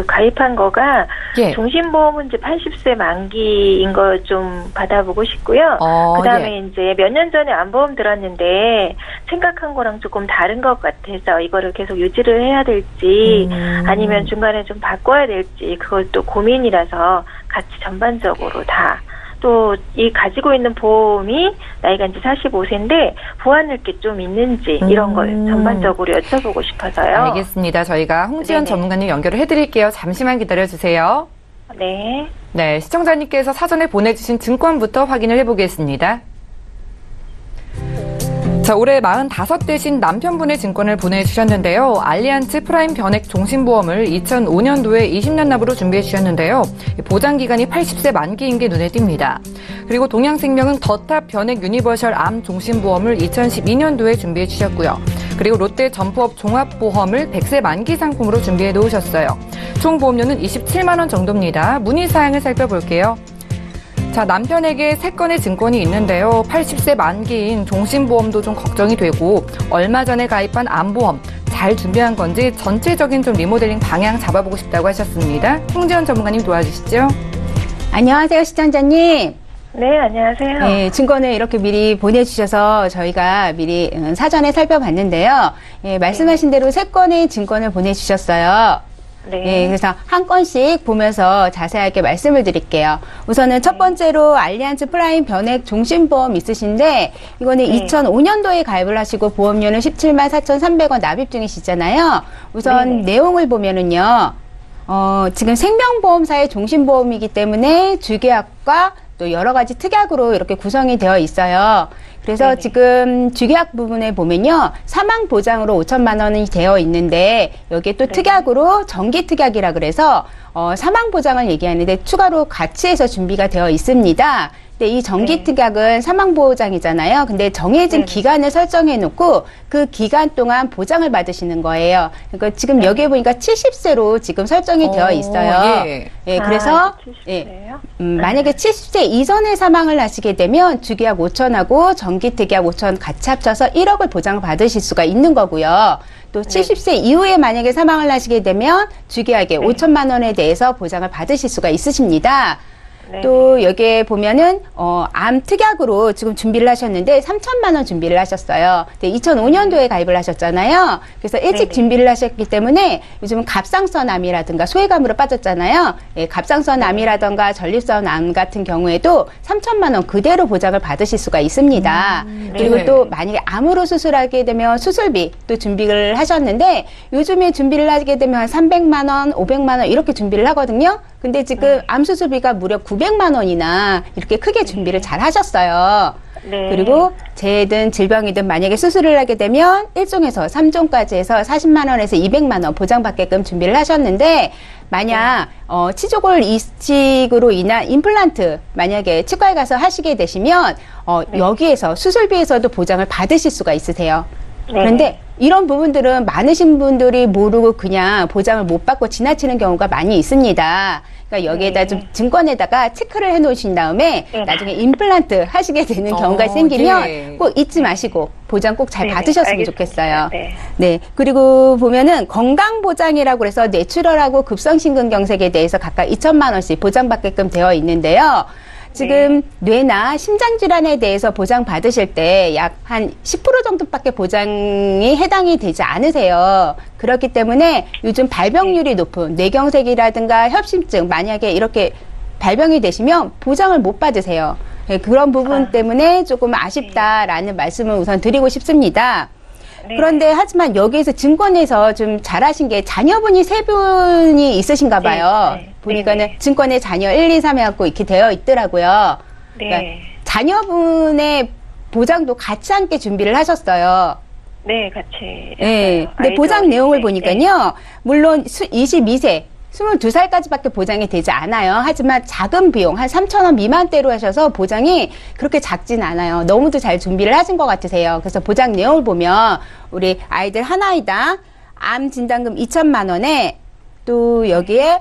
가입한 거가 예. 종신보험은 이제 80세 만기인 거 좀 받아보고 싶고요. 그다음에 예. 이제 몇 년 전에 안보험 들었는데 생각한 거랑 조금 다른 것 같아서 이거를 계속 유지를 해야 될지 아니면 중간에 좀 바꿔야 될지 그것도 고민이라서 같이 전반적으로 다 또 이 가지고 있는 보험이 나이가 이제 45세인데 보완할 게 좀 있는지 이런 걸 전반적으로 여쭤보고 싶어서요. 알겠습니다. 저희가 홍지연 네네. 전문가님 연결을 해드릴게요. 잠시만 기다려주세요. 네. 네, 시청자님께서 사전에 보내주신 증권부터 확인을 해보겠습니다. 자, 올해 45 되신 남편분의 증권을 보내주셨는데요. 알리안츠 프라임 변액 종신보험을 2005년도에 20년 납으로 준비해주셨는데요. 보장기간이 80세 만기인 게 눈에 띕니다. 그리고 동양생명은 더탑 변액 유니버셜 암 종신보험을 2012년도에 준비해주셨고요. 그리고 롯데 점포업 종합보험을 100세 만기 상품으로 준비해 놓으셨어요. 총 보험료는 27만 원 정도입니다. 문의사항을 살펴볼게요. 자, 남편에게 3건의 증권이 있는데요. 80세 만기인 종신보험도 좀 걱정이 되고 얼마 전에 가입한 암보험 잘 준비한 건지 전체적인 좀 리모델링 방향 잡아보고 싶다고 하셨습니다. 홍지연 전문가님 도와주시죠. 안녕하세요, 시청자님. 네, 안녕하세요. 네, 증권을 이렇게 미리 보내주셔서 저희가 미리 사전에 살펴봤는데요. 예, 말씀하신 대로 3건의 증권을 보내주셨어요. 네, 그래서 한 건씩 보면서 자세하게 말씀을 드릴게요. 우선은 첫 번째로 알리안츠 프라임 변액 종신보험 있으신데 이거는 2005년도에 가입을 하시고 보험료는 17만 4,300원 납입 중이시잖아요. 우선 내용을 보면은요. 지금 생명보험사의 종신보험이기 때문에 주계약과 또 여러 가지 특약으로 이렇게 구성이 되어 있어요. 그래서 지금 주계약 부분에 보면요. 사망 보장으로 5천만 원이 되어 있는데 여기에 또 특약으로 정기 특약이라 그래서 사망 보장을 얘기하는데 추가로 같이 해서 준비가 되어 있습니다. 근데 이 정기 특약은 사망 보장이잖아요. 근데 정해진 기간을 설정해 놓고 그 기간 동안 보장을 받으시는 거예요. 그러니까 지금 여기에 보니까 70세로 지금 설정이 되어 있어요. 예, 그래서 만약에 70세 이전에 사망을 하시게 되면 주계약 5천하고 정기 특약 5천 같이 합쳐서 1억을 보장을 받으실 수가 있는 거고요. 또 70세 이후에 만약에 사망을 하시게 되면 주계약의 5천만 원에 대해서 보장을 받으실 수가 있으십니다. 또 여기에 보면은 암 특약으로 지금 준비를 하셨는데 3천만 원 준비를 하셨어요. 2005년도에 가입을 하셨잖아요. 그래서 일찍 준비를 하셨기 때문에 요즘은 갑상선 암이라든가 소외감으로 빠졌잖아요. 예, 갑상선 암이라든가 전립선 암 같은 경우에도 3천만 원 그대로 보장을 받으실 수가 있습니다. 그리고 또 만약에 암으로 수술하게 되면 수술비 또 준비를 하셨는데 요즘에 준비를 하게 되면 한 300만 원, 500만 원 이렇게 준비를 하거든요. 근데 지금 암 수술비가 무려 900만 원이나 이렇게 크게 준비를 잘 하셨어요. 그리고 재해든 질병이든 만약에 수술을 하게 되면 1종에서 3종까지 해서 40만 원에서 200만 원 보장받게끔 준비를 하셨는데 만약 치조골 이식으로 인한 임플란트 만약에 치과에 가서 하시게 되시면 여기에서 수술비에서도 보장을 받으실 수가 있으세요. 그런데 이런 부분들은 많으신 분들이 모르고 그냥 보장을 못 받고 지나치는 경우가 많이 있습니다. 그러니까 여기에다 좀 증권에다가 체크를 해 놓으신 다음에 나중에 임플란트 하시게 되는 경우가 생기면 꼭 잊지 마시고 보장 꼭 잘 받으셨으면 좋겠어요. 네. 그리고 보면은 건강보장이라고 해서 내추럴하고 급성심근경색에 대해서 각각 2천만 원씩 보장받게끔 되어 있는데요. 지금 뇌나 심장질환에 대해서 보장받으실 때 약 한 10% 정도밖에 보장이 해당이 되지 않으세요. 그렇기 때문에 요즘 발병률이 높은 뇌경색이라든가 협심증 만약에 이렇게 발병이 되시면 보장을 못 받으세요. 그런 부분 때문에 조금 아쉽다라는 말씀을 우선 드리고 싶습니다. 그런데 하지만 여기에서 증권에서 좀 잘하신 게 자녀분이 3분이 있으신가 봐요. 보니까는 네네. 증권의 자녀 1, 2, 3 해갖고 이렇게 되어 있더라고요. 네. 그러니까 자녀분의 보장도 같이 함께 준비를 하셨어요. 네, 같이. 네. 근데 아이도 보장 내용을 네. 보니까요. 물론 22세, 22살까지밖에 보장이 되지 않아요. 하지만 작은 비용, 한 3,000원 미만대로 하셔서 보장이 그렇게 작진 않아요. 너무도 잘 준비를 하신 것 같으세요. 그래서 보장 내용을 보면 우리 아이들 한 아이당 암 진단금 2천만 원에 또 여기에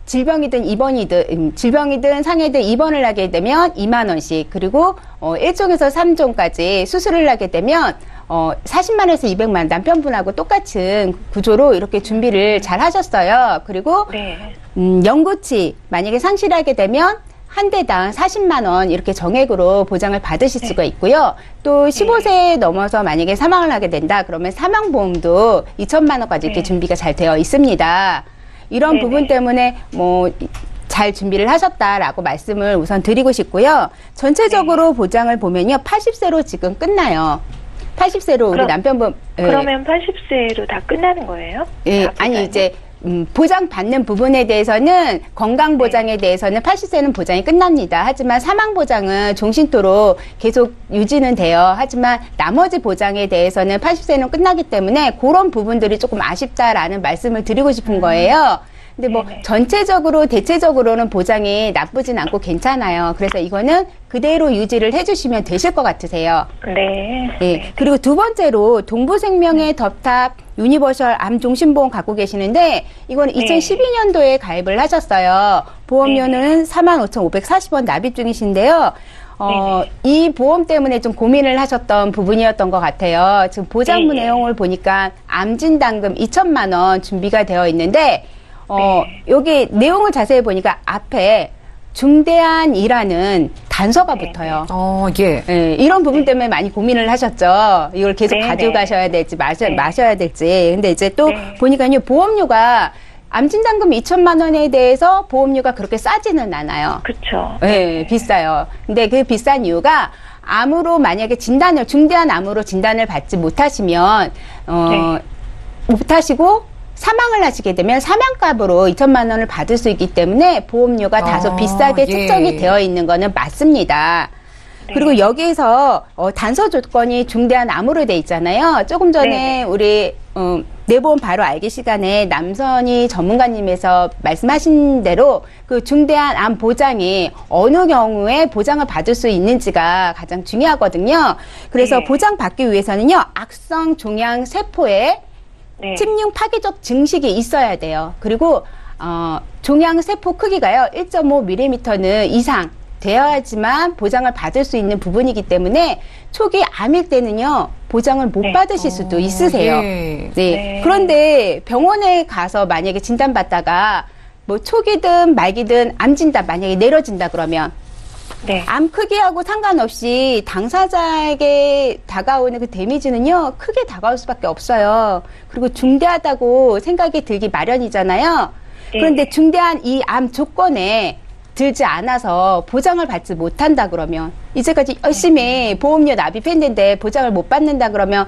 질병이든 입원이든 질병이든 상해든 입원을 하게 되면 2만 원씩 그리고 1종에서 3종까지 수술을 하게 되면 40만 원에서 200만 원 남편분하고 똑같은 구조로 이렇게 준비를 잘 하셨어요. 그리고 네. 연구치 만약에 상실하게 되면 한 대당 40만 원 이렇게 정액으로 보장을 받으실 수가 있고요. 또 15세 넘어서 만약에 사망을 하게 된다 그러면 사망보험도 2천만 원까지 이렇게 준비가 잘 되어 있습니다. 이런 네네. 부분 때문에 뭐 잘 준비를 하셨다라고 말씀을 우선 드리고 싶고요. 전체적으로 보장을 보면요. 80세로 지금 끝나요. 80세로 우리 남편분 그러면 80세로 다 끝나는 거예요? 예, 다 아니 보장이? 이제 보장받는 부분에 대해서는 건강 보장에 대해서는 80세는 보장이 끝납니다. 하지만 사망 보장은 종신토로 계속 유지는 돼요. 하지만 나머지 보장에 대해서는 80세는 끝나기 때문에 그런 부분들이 조금 아쉽다라는 말씀을 드리고 싶은 거예요. 근데 뭐 네네. 전체적으로 대체적으로는 보장이 나쁘진 않고 괜찮아요. 그래서 이거는 그대로 유지를 해주시면 되실 것 같으세요. 네. 예. 그리고 두 번째로 동부생명의 덥탑 유니버셜 암 종신보험 갖고 계시는데 이거는 2012년도에 가입을 하셨어요. 보험료는 45,540원 납입 중이신데요. 이 보험 때문에 좀 고민을 하셨던 부분이었던 것 같아요. 지금 보장부 내용을 보니까 암진단금 2천만 원 준비가 되어 있는데 여기 내용을 자세히 보니까 앞에 중대한이라는 단서가 붙어요. 예. 예, 이런 부분 때문에 많이 고민을 하셨죠. 이걸 계속 네네. 가져가셔야 될지 마셔야 될지. 근데 이제 또 보니까요 보험료가 암진단금 2천만 원에 대해서 보험료가 그렇게 싸지는 않아요. 그렇죠. 예, 비싸요. 근데 그 비싼 이유가 암으로 만약에 중대한 암으로 진단을 받지 못하시면 못하시고 사망을 하시게 되면 사망값으로 2천만 원을 받을 수 있기 때문에 보험료가 다소 비싸게 책정이 되어 있는 거는 맞습니다. 그리고 여기에서 단서 조건이 중대한 암으로 돼 있잖아요. 조금 전에 우리 내보험 바로 알기 시간에 남선희 전문가님에서 말씀하신 대로 그 중대한 암 보장이 어느 경우에 보장을 받을 수 있는지가 가장 중요하거든요. 그래서 보장받기 위해서는요. 악성 종양 세포에 침륜 파괴적 증식이 있어야 돼요. 그리고 종양 세포 크기가요 1.5mm는 이상 되어야지만 보장을 받을 수 있는 부분이기 때문에 초기 암일 때는요 보장을 못 받으실 수도 있으세요. 네. 그런데 병원에 가서 만약에 진단받다가 뭐 초기든 말기든 암 진단 만약에 내려진다 그러면 암 크기하고 상관없이 당사자에게 다가오는 그 데미지는요 크게 다가올 수밖에 없어요. 그리고 중대하다고 생각이 들기 마련이잖아요. 그런데 중대한 이 암 조건에 들지 않아서 보장을 받지 못한다 그러면 이제까지 열심히 보험료 납입했는데 보장을 못 받는다 그러면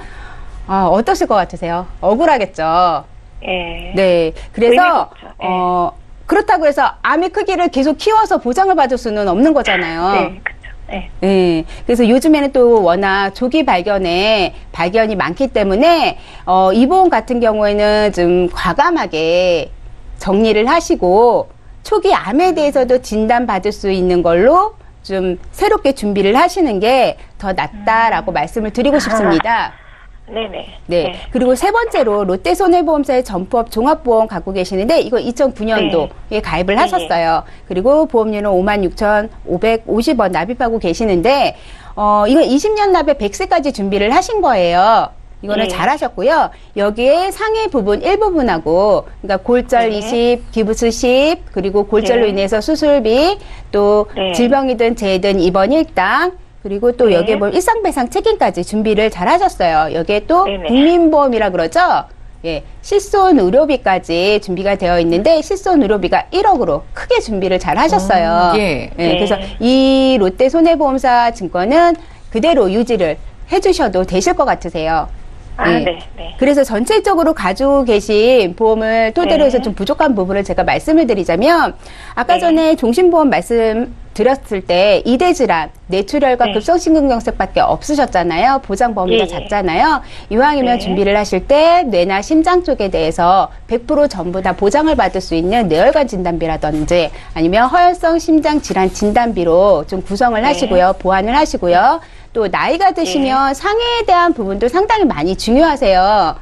어떠실 것 같으세요? 억울하겠죠. 네. 그래서 그렇다고 해서 암의 크기를 계속 키워서 보장을 받을 수는 없는 거잖아요. 네, 그렇죠. 네. 그래서 요즘에는 또 워낙 조기 발견이 많기 때문에 이 보험 같은 경우에는 좀 과감하게 정리를 하시고 초기 암에 대해서도 진단받을 수 있는 걸로 좀 새롭게 준비를 하시는 게 더 낫다라고 말씀을 드리고 싶습니다. 네. 그리고 세 번째로 롯데손해보험사의 점포업 종합보험 갖고 계시는데 이거 2009년도에 가입을 하셨어요. 그리고 보험료는 56,550원 납입하고 계시는데 이거 20년 납에 100세까지 준비를 하신 거예요. 이거는 잘하셨고요. 여기에 상해 부분 일부분하고 그러니까 골절 20, 기부스 10, 그리고 골절로 인해서 수술비, 또 질병이든 재해든 입원 일당, 그리고 또 여기에 보면 일상배상 책임까지 준비를 잘 하셨어요. 여기에 또 국민보험이라 그러죠. 예, 실손 의료비까지 준비가 되어 있는데 실손 의료비가 1억으로 크게 준비를 잘 하셨어요. 그래서 이 롯데 손해보험사 증권은 그대로 유지를 해주셔도 되실 것 같으세요. 네. 그래서 전체적으로 가지고 계신 보험을 토대로 해서 좀 부족한 부분을 제가 말씀을 드리자면 아까 전에 종신보험 말씀 드렸을 때 2대 질환, 뇌출혈과 급성심근경색밖에 없으셨잖아요. 보장 범위가 작잖아요. 이왕이면 준비를 하실 때 뇌나 심장 쪽에 대해서 100% 전부 다 보장을 받을 수 있는 뇌혈관 진단비라든지 아니면 허혈성 심장 질환 진단비로 좀 구성을 하시고요. 보완을 하시고요. 또 나이가 드시면 상해에 대한 부분도 상당히 많이 중요하세요.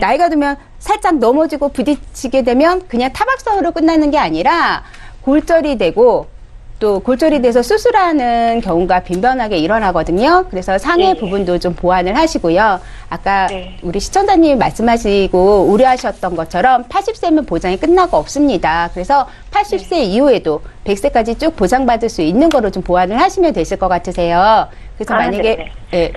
나이가 들면 살짝 넘어지고 부딪히게 되면 그냥 타박상으로 끝나는 게 아니라 골절이 되고 또 골절이 돼서 수술하는 경우가 빈번하게 일어나거든요. 그래서 상해 부분도 좀 보완을 하시고요. 아까 우리 시청자님이 말씀하시고 우려하셨던 것처럼 80세면 보장이 끝나고 없습니다. 그래서 80세 이후에도 100세까지 쭉 보장받을 수 있는 거로 좀 보완을 하시면 되실 것 같으세요. 그래서 만약에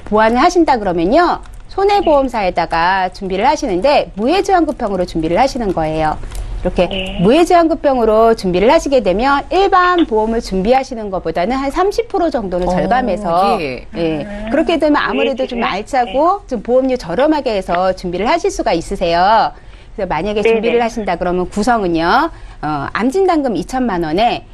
보완을 하신다 그러면요. 손해보험사에다가 준비를 하시는데 무해지환급형으로 준비를 하시는 거예요. 이렇게 무해지환급형으로 준비를 하시게 되면 일반 보험을 준비하시는 것보다는 한 30% 정도는 절감해서 그렇게 되면 아무래도 좀 알차고 좀 보험료 저렴하게 해서 준비를 하실 수가 있으세요. 그래서 만약에 준비를 하신다 그러면 구성은요. 암진단금 2천만 원에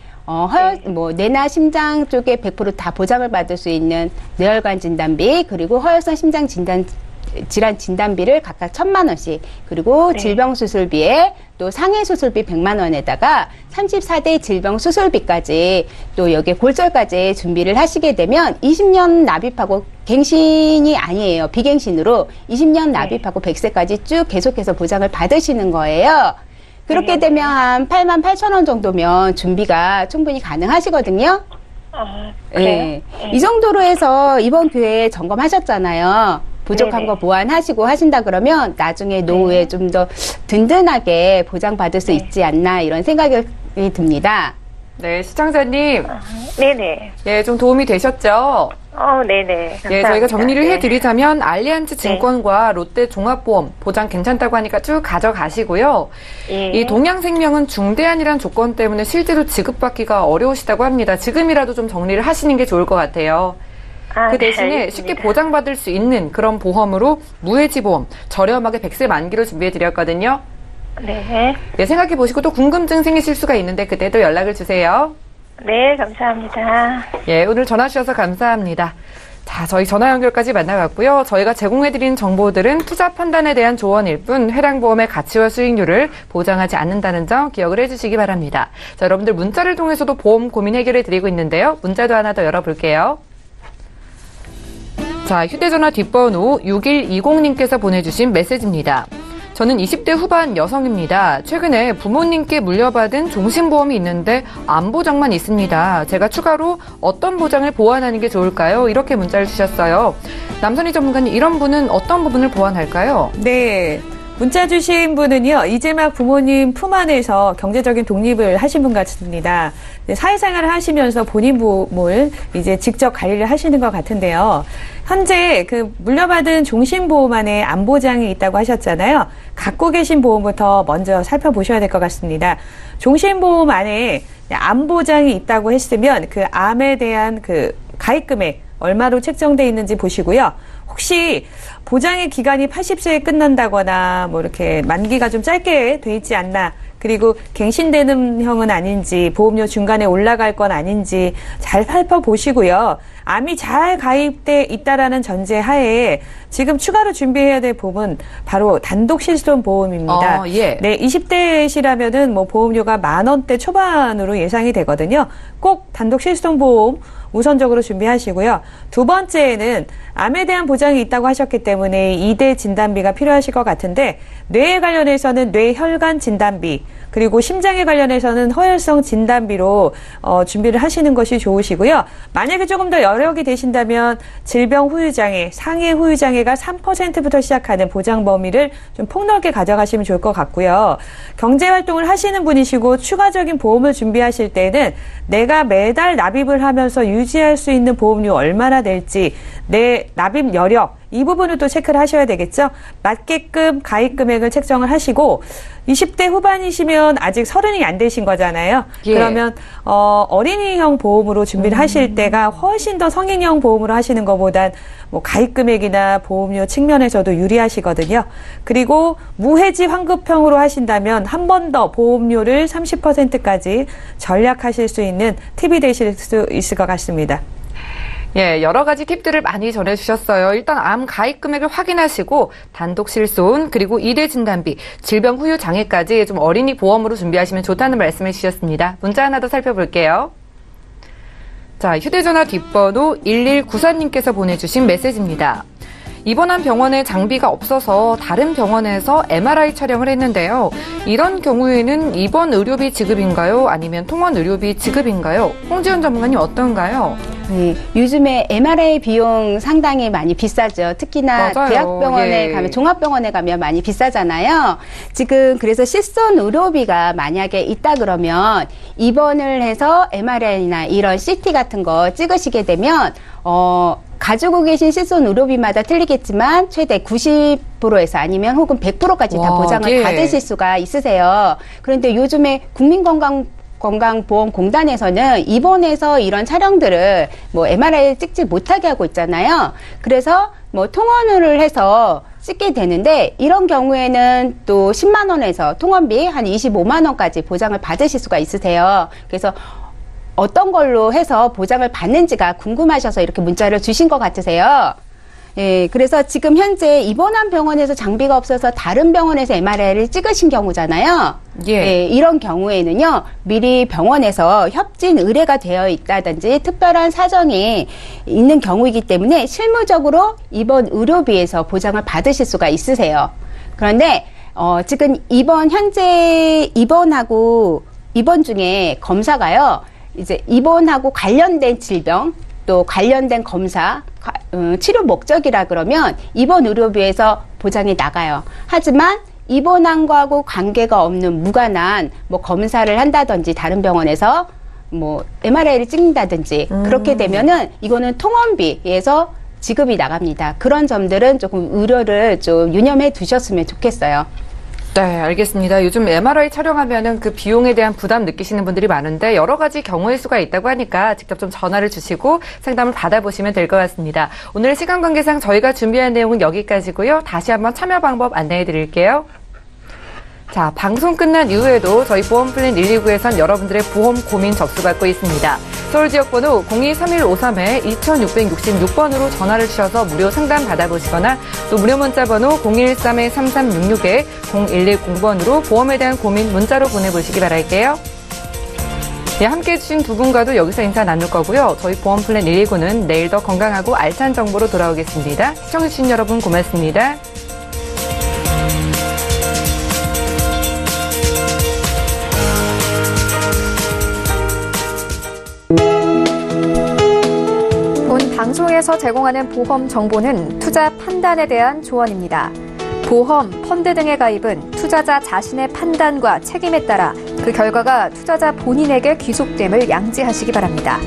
뇌나 심장 쪽에 100% 다 보장을 받을 수 있는 뇌혈관 진단비 그리고 허혈성 심장 질환 진단비를 각각 1,000만 원씩 그리고 질병 수술비에 또 상해 수술비 100만 원에다가 34대 질병 수술비까지 또 여기에 골절까지 준비를 하시게 되면 20년 납입하고 갱신이 아니에요. 비갱신으로 20년 납입하고 100세까지 쭉 계속해서 보장을 받으시는 거예요. 그렇게 되면 한 8만 8천 원 정도면 준비가 충분히 가능하시거든요. 이 정도로 해서 이번 기회에 점검하셨잖아요. 부족한 거 보완하시고 하신다 그러면 나중에 노후에 좀 더 든든하게 보장받을 수 있지 않나 이런 생각이 듭니다. 네, 시청자님. 네네. 예, 좀 도움이 되셨죠? 네네. 감사합니다. 예, 저희가 정리를 해드리자면 알리안즈 증권과 롯데 종합보험 보장 괜찮다고 하니까 쭉 가져가시고요. 이 동양생명은 중대한이란 조건 때문에 실제로 지급받기가 어려우시다고 합니다. 지금이라도 좀 정리를 하시는 게 좋을 것 같아요. 그 대신에 쉽게 보장받을 수 있는 그런 보험으로 무해지보험 저렴하게 100세 만기로 준비해드렸거든요. 네. 네, 생각해보시고 또 궁금증 생기실 수가 있는데 그때도 연락을 주세요. 네, 감사합니다. 예, 오늘 전화 주셔서 감사합니다. 자, 저희 전화 연결까지 만나봤고요. 저희가 제공해드린 정보들은 투자 판단에 대한 조언일 뿐 회랑보험의 가치와 수익률을 보장하지 않는다는 점 기억을 해주시기 바랍니다. 자, 여러분들 문자를 통해서도 보험 고민 해결해드리고 있는데요. 문자도 하나 더 열어볼게요. 자, 휴대전화 뒷번호 6120님께서 보내주신 메시지입니다. 저는 20대 후반 여성입니다. 최근에 부모님께 물려받은 종신보험이 있는데 암보장만 있습니다. 제가 추가로 어떤 보장을 보완하는 게 좋을까요? 이렇게 문자를 주셨어요. 남선희 전문가님, 이런 분은 어떤 부분을 보완할까요? 네. 문자 주신 분은요, 이제 막 부모님 품 안에서 경제적인 독립을 하신 분 같습니다. 사회생활을 하시면서 본인 보험을 이제 직접 관리를 하시는 것 같은데요. 현재 그 물려받은 종신보험 안에 암보장이 있다고 하셨잖아요. 갖고 계신 보험부터 먼저 살펴보셔야 될 것 같습니다. 종신보험 안에 암보장이 있다고 했으면 그 암에 대한 그 가입금액 얼마로 책정되어 있는지 보시고요. 혹시 보장의 기간이 80세에 끝난다거나 뭐 이렇게 만기가 좀 짧게 돼 있지 않나, 그리고 갱신되는 형은 아닌지, 보험료 중간에 올라갈 건 아닌지 잘 살펴보시고요. 암이 잘 가입돼 있다라는 전제 하에 지금 추가로 준비해야 될 보험은 바로 단독 실손 보험입니다. 네, 20대시라면은 뭐 보험료가 10,000원대 초반으로 예상이 되거든요. 꼭 단독 실손 보험 우선적으로 준비하시고요. 두 번째는 암에 대한 보장이 있다고 하셨기 때문에 2대 진단비가 필요하실 것 같은데, 뇌에 관련해서는 뇌혈관 진단비, 그리고 심장에 관련해서는 허혈성 진단비로 준비를 하시는 것이 좋으시고요. 만약에 조금 더 여력이 되신다면 질병 후유장애, 상해 후유장애가 3%부터 시작하는 보장 범위를 좀 폭넓게 가져가시면 좋을 것 같고요. 경제활동을 하시는 분이시고 추가적인 보험을 준비하실 때는 내가 매달 납입을 하면서 유지할 수 있는 보험료 얼마나 될지, 내 납입 여력 이 부분을 또 체크를 하셔야 되겠죠. 맞게끔 가입 금액을 책정을 하시고 20대 후반이시면 아직 30이 안 되신 거잖아요. 예. 그러면 어린이형 보험으로 준비를 하실 때가 훨씬 더 성인형 보험으로 하시는 것보단 뭐 가입 금액이나 보험료 측면에서도 유리하시거든요. 그리고 무해지 환급형으로 하신다면 한 번 더 보험료를 30%까지 절약하실 수 있는 팁이 되실 수 있을 것 같습니다. 예, 여러 가지 팁들을 많이 전해주셨어요. 일단 암 가입 금액을 확인하시고 단독 실손 그리고 2대 진단비, 질병 후유 장애까지 좀 어린이 보험으로 준비하시면 좋다는 말씀을 주셨습니다. 문자 하나 더 살펴볼게요. 자, 휴대전화 뒷번호 1194님께서 보내주신 메시지입니다. 입원한 병원에 장비가 없어서 다른 병원에서 MRI 촬영을 했는데요. 이런 경우에는 입원 의료비 지급인가요? 아니면 통원 의료비 지급인가요? 홍지연 전문가님 어떤가요? 네, 요즘에 MRI 비용 상당히 많이 비싸죠. 특히나 맞아요. 대학병원에 예. 가면, 종합병원에 가면 많이 비싸잖아요. 지금 그래서 실손 의료비가 만약에 있다 그러면 입원을 해서 MRI나 이런 CT 같은 거 찍으시게 되면 가지고 계신 실손 의료비마다 틀리겠지만 최대 90%에서 아니면 혹은 100%까지 다 와, 보장을 예. 받으실 수가 있으세요. 그런데 요즘에 건강보험공단에서는 입원해서 이런 촬영들을 뭐 MRI를 찍지 못하게 하고 있잖아요. 그래서 뭐 통원을 해서 찍게 되는데 이런 경우에는 또 10만 원에서 통원비 한 25만 원까지 보장을 받으실 수가 있으세요. 그래서 어떤 걸로 해서 보장을 받는지가 궁금하셔서 이렇게 문자를 주신 것 같으세요. 예, 그래서 지금 현재 입원한 병원에서 장비가 없어서 다른 병원에서 MRI를 찍으신 경우잖아요. 예. 이런 경우에는요, 미리 병원에서 협진 의뢰가 되어 있다든지 특별한 사정이 있는 경우이기 때문에 실무적으로 입원 의료비에서 보장을 받으실 수가 있으세요. 그런데, 지금 현재 입원 중에 검사가요, 이제 입원하고 관련된 질병, 또 관련된 검사, 치료 목적이라 그러면 입원 의료비에서 보장이 나가요. 하지만 입원한 거하고 관계가 없는 무관한 뭐 검사를 한다든지 다른 병원에서 뭐 MRI를 찍는다든지 그렇게 되면은 이거는 통원비에서 지급이 나갑니다. 그런 점들은 조금 의료를 좀 유념해 두셨으면 좋겠어요. 네, 알겠습니다. 요즘 MRI 촬영하면은 그 비용에 대한 부담 느끼시는 분들이 많은데 여러 가지 경우의 수가 있다고 하니까 직접 좀 전화를 주시고 상담을 받아보시면 될 것 같습니다. 오늘 시간 관계상 저희가 준비한 내용은 여기까지고요. 다시 한번 참여 방법 안내해 드릴게요. 자, 방송 끝난 이후에도 저희 보험플랜 129에선 여러분들의 보험 고민 접수받고 있습니다. 서울 지역번호 023153-2666번으로 전화를 주셔서 무료 상담 받아보시거나 또 무료 문자번호 013-3366-0110번으로 보험에 대한 고민 문자로 보내보시기 바랄게요. 네, 함께해 주신 두 분과도 여기서 인사 나눌 거고요. 저희 보험플랜 119는 내일 더 건강하고 알찬 정보로 돌아오겠습니다. 시청해주신 여러분 고맙습니다. 방송에서 제공하는 보험 정보는 투자 판단에 대한 조언입니다. 보험, 펀드 등의 가입은 투자자 자신의 판단과 책임에 따라 그 결과가 투자자 본인에게 귀속됨을 양지하시기 바랍니다.